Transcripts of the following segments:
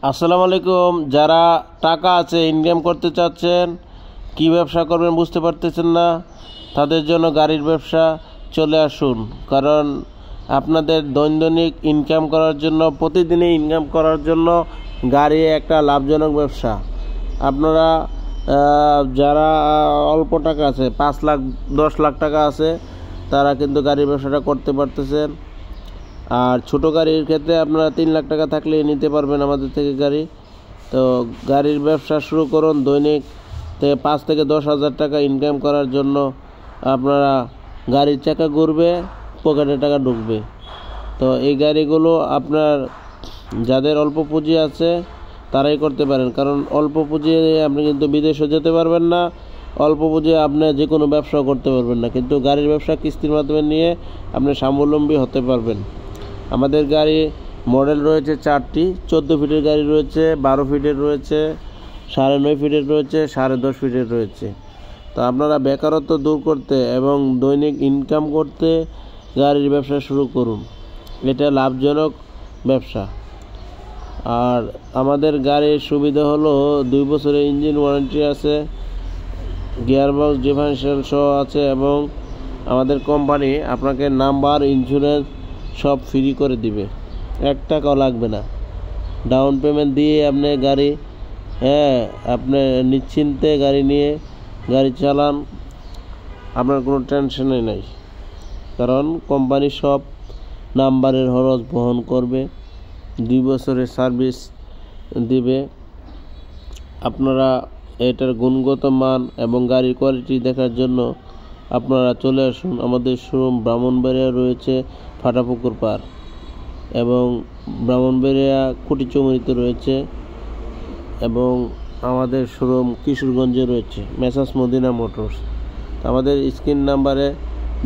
আসসালামু আলাইকুম। যারা টাকা আছে ইনকাম করতে চাচ্ছেন, কি ব্যবসা করবেন বুঝতে পারতেছেন না, তাদের জন্য গাড়ির ব্যবসা চলে আসুন। কারণ আপনাদের দৈনন্দিন ইনকাম করার জন্য, প্রতিদিনই ইনকাম করার জন্য গাড়ি একটা লাভজনক ব্যবসা। আপনারা যারা অল্প টাকা আছে, 5 লাখ 10 লাখ টাকা আছে, তারা কিন্তু গাড়ির ব্যবসাটা করতে পারতেছেন। আর ছোটো গাড়ির ক্ষেত্রে আপনারা 3 লাখ টাকা থাকলেই নিতে পারবেন আমাদের থেকে গাড়ি। তো গাড়ির ব্যবসা শুরু করুন। দৈনিক 5 থেকে 10 হাজার টাকা ইনকাম করার জন্য আপনারা গাড়ির চাকা ঘুরবে, পকেটে টাকা ঢুকবে। তো এই গাড়িগুলো আপনার যাদের অল্প পুঁজি আছে তারাই করতে পারেন। কারণ অল্প পুঁজি আপনি কিন্তু বিদেশে যেতে পারবেন না, অল্প পুঁজি আপনি যে কোনো ব্যবসা করতে পারবেন না। কিন্তু গাড়ির ব্যবসা কিস্তির মাধ্যমে নিয়ে আপনি স্বাবলম্বী হতে পারবেন। আমাদের গাড়ি মডেল রয়েছে 4টি। 14 ফিটের গাড়ি রয়েছে, 12 ফিটের রয়েছে, 9.5 ফিটের রয়েছে, 10.5 ফিটের রয়েছে। তো আপনারা বেকারত্ব দূর করতে এবং দৈনিক ইনকাম করতে গাড়ির ব্যবসা শুরু করুন। এটা লাভজনক ব্যবসা। আর আমাদের গাড়ির সুবিধা হলো 2 বছরের ইঞ্জিন ওয়ারেন্টি আছে, গিয়ারবক্স ডিফারেন্সিয়াল সহ আছে, এবং আমাদের কোম্পানি আপনাকে নাম্বার, ইন্স্যুরেন্স সব ফ্রি করে দিবে। 1 টাকাও লাগবে না। ডাউন পেমেন্ট দিয়ে আপনি গাড়ি আপনি নিশ্চিন্তে গাড়ি নিয়ে গাড়ি চালান, আপনার কোনো টেনশনই নাই। কারণ কোম্পানি সব নাম্বারের খরচ বহন করবে, 2 বছরের সার্ভিস দিবে। আপনারা এটার গুণগত মান এবং গাড়ির কোয়ালিটি দেখার জন্য আপনারা চলে আসুন। আমাদের শোরুম ব্রাহ্মণবাড়িয়া রয়েছে ফাটাপুকুর পার, এবং ব্রাহ্মণবাড়িয়া কুটিচুমুরিতে রয়েছে, এবং আমাদের শোরুম কিশোরগঞ্জে রয়েছে মেসার্স মদিনা মোটরস। আমাদের স্ক্রিন নাম্বারে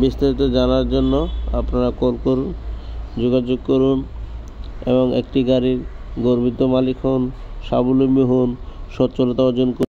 বিস্তারিত জানার জন্য আপনারা কল করুন, যোগাযোগ করুন, এবং একটি গাড়ির গর্বিত মালিক হন, স্বাবলম্বী হন, সচ্ছলতা অর্জন করুন।